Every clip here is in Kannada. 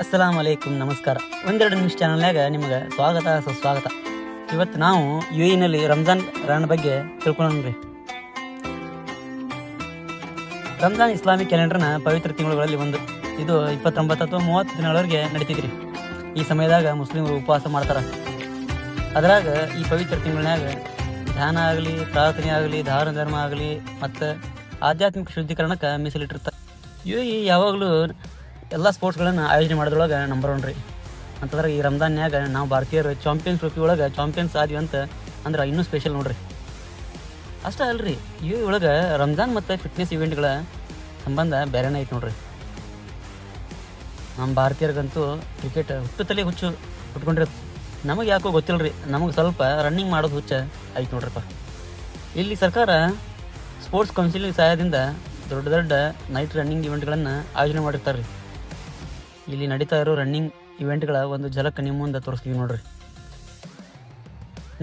ಅಸ್ಸಲಾಮ್ ಅಲೈಕುಮ್, ನಮಸ್ಕಾರ. ಒಂದೆರಡು ನಿಮಿಷ ಚಾನಲ್ನಾಗ ನಿಮಗೆ ಸ್ವಾಗತ ಸುಸ್ವಾಗತ. ಇವತ್ತು ನಾವು ನಲ್ಲಿ ರಂಜಾನ್ ರಾಣ ಬಗ್ಗೆ ತಿಳ್ಕೊಳ್ಳೋಣ್ರಿ. ರಂಜಾನ್ ಇಸ್ಲಾಮಿಕ್ ಕ್ಯಾಲೆಂಡರ್ನ ಪವಿತ್ರ ತಿಂಗಳುಗಳಲ್ಲಿ ಒಂದು. ಇದು 29 ಅಥವಾ 30 ದಿನಗಳವರೆಗೆ ನಡೀತಿದ್ರಿ. ಈ ಸಮಯದಾಗ ಮುಸ್ಲಿಮರು ಉಪವಾಸ ಮಾಡ್ತಾರೆ. ಅದರಾಗ ಈ ಪವಿತ್ರ ತಿಂಗಳನ್ಯಾಗ ಧ್ಯಾನ ಆಗಲಿ, ಪ್ರಾರ್ಥನೆ ಆಗಲಿ, ಧರ್ಮ ಆಗಲಿ ಮತ್ತು ಆಧ್ಯಾತ್ಮಿಕ ಶುದ್ಧೀಕರಣಕ್ಕೆ ಮೀಸಲಿಟ್ಟಿರ್ತಾರೆ. ಯಾವಾಗಲೂ ಎಲ್ಲ ಸ್ಪೋರ್ಟ್ಸ್ಗಳನ್ನು ಆಯೋಜನೆ ಮಾಡೋದ್ರೊಳಗೆ ನಂಬರ್ 1 ರೀ. ಅಂತಂದ್ರೆ ಈ ರಂಜಾನ್ಯಾಗ ನಾವು ಭಾರತೀಯರು ಚಾಂಪಿಯನ್ಸ್ ಟ್ರೋಫಿ ಒಳಗೆ ಚಾಂಪಿಯನ್ಸ್ ಆದ್ವಿ ಅಂದ್ರೆ ಇನ್ನೂ ಸ್ಪೆಷಲ್ ನೋಡ್ರಿ. ಅಷ್ಟೇ ಅಲ್ರಿ, ಒಳಗೆ ರಂಜಾನ್ ಮತ್ತು ಫಿಟ್ನೆಸ್ ಇವೆಂಟ್ಗಳ ಸಂಬಂಧ ಬೇರೆನೇ ಐತೆ ನೋಡ್ರಿ. ನಮ್ಮ ಭಾರತೀಯರಿಗಂತೂ ಕ್ರಿಕೆಟ್ ಹುಟ್ಟುತ್ತಲೇ ಹುಚ್ಚು ಹುಟ್ಕೊಂಡಿರುತ್ತೆ. ನಮಗೆ ಯಾಕೋ ಗೊತ್ತಿಲ್ಲ ರೀ, ನಮಗೆ ಸ್ವಲ್ಪ ರನ್ನಿಂಗ್ ಮಾಡೋದು ಹುಚ್ಚ ಐತೆ ನೋಡ್ರಿಪ್ಪ. ಇಲ್ಲಿ ಸರ್ಕಾರ ಸ್ಪೋರ್ಟ್ಸ್ ಕೌನ್ಸಿಲ್ ಸಹಾಯದಿಂದ ದೊಡ್ಡ ದೊಡ್ಡ ನೈಟ್ ರನ್ನಿಂಗ್ ಇವೆಂಟ್ಗಳನ್ನು ಆಯೋಜನೆ ಮಾಡಿರ್ತಾರೆ ರೀ. ಇಲ್ಲಿ ನಡೀತಾ ಇರೋ ರನ್ನಿಂಗ್ ಇವೆಂಟ್ಗಳ ಒಂದು ಝಲಕ್ ನಿಮ್ಮ ಮುಂದೆ ತೋರಿಸ್ತೀವಿ ನೋಡ್ರಿ.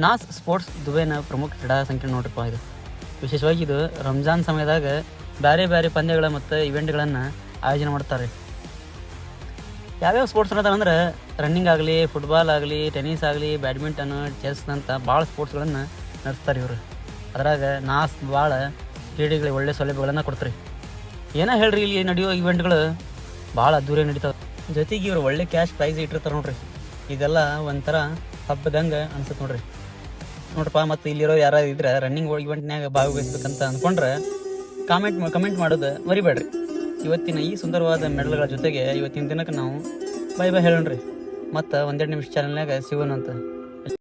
ನಾಸ್ ಸ್ಪೋರ್ಟ್ಸ್ ದುಬೈನ ಪ್ರಮುಖ ಕ್ರೀಡಾ ಸಂಕೀರ್ಣ ನೋಡ್ರಿಪ್ಪ. ಇದು ವಿಶೇಷವಾಗಿ ಇದು ರಂಜಾನ್ ಸಮಯದಾಗ ಬೇರೆ ಬೇರೆ ಪಂದ್ಯಗಳ ಮತ್ತು ಇವೆಂಟ್ಗಳನ್ನು ಆಯೋಜನೆ ಮಾಡ್ತಾರೆ. ಯಾವ್ಯಾವ ಸ್ಪೋರ್ಟ್ಸ್ ಅಂದ್ರೆ ರನ್ನಿಂಗ್ ಆಗಲಿ, ಫುಟ್ಬಾಲ್ ಆಗಲಿ, ಟೆನ್ನಿಸ್ ಆಗಲಿ, ಬ್ಯಾಡ್ಮಿಂಟನ್, ಚೆಸ್ ಅಂತ ಭಾಳ ಸ್ಪೋರ್ಟ್ಸ್ಗಳನ್ನು ನಡೆಸ್ತಾರೆ ಇವರು. ಅದರಾಗ ನಾಸ್ ಭಾಳ ಕ್ರೀಡೆಗಳಿಗೆ ಒಳ್ಳೆ ಸೌಲಭ್ಯಗಳನ್ನು ಕೊಡ್ತಾರೆ. ಏನೋ ಹೇಳ್ರಿ, ಇಲ್ಲಿ ನಡೆಯೋ ಇವೆಂಟ್ಗಳು ಭಾಳ ಅದ್ದೂರಿ ನಡೀತಾವೆ. ಜೊತೆಗೆ ಇವರು ಒಳ್ಳೆ ಕ್ಯಾಶ್ ಪ್ರೈಸ್ ಇಟ್ಟಿರ್ತಾರೆ ನೋಡ್ರಿ. ಇದೆಲ್ಲ ಒಂಥರ ಹಬ್ಬದಂಗೆ ಅನ್ಸುತ್ತೆ ನೋಡ್ರಪ್ಪ. ಮತ್ತು ಇಲ್ಲಿರೋ ಯಾರು ಇದ್ರೆ ರನ್ನಿಂಗ್ ಇವೆಂಟ್ನಾಗ ಭಾಗವಹಿಸ್ಬೇಕಂತ ಅಂದ್ಕೊಂಡ್ರೆ ಕಮೆಂಟ್ ಮಾಡೋದು ಮರಿಬೇಡ್ರಿ. ಇವತ್ತಿನ ಈ ಸುಂದರವಾದ ಮೆಡಲ್ಗಳ ಜೊತೆಗೆ ಇವತ್ತಿನ ದಿನಕ್ಕೆ ನಾವು ಬೈ ಹೇಳೋಣ್ರಿ. ಮತ್ತು ಒಂದೆರಡು ನಿಮಿಷ ಚಾನಲ್ನಾಗ ಸಿಗೋಣ ಅಂತ.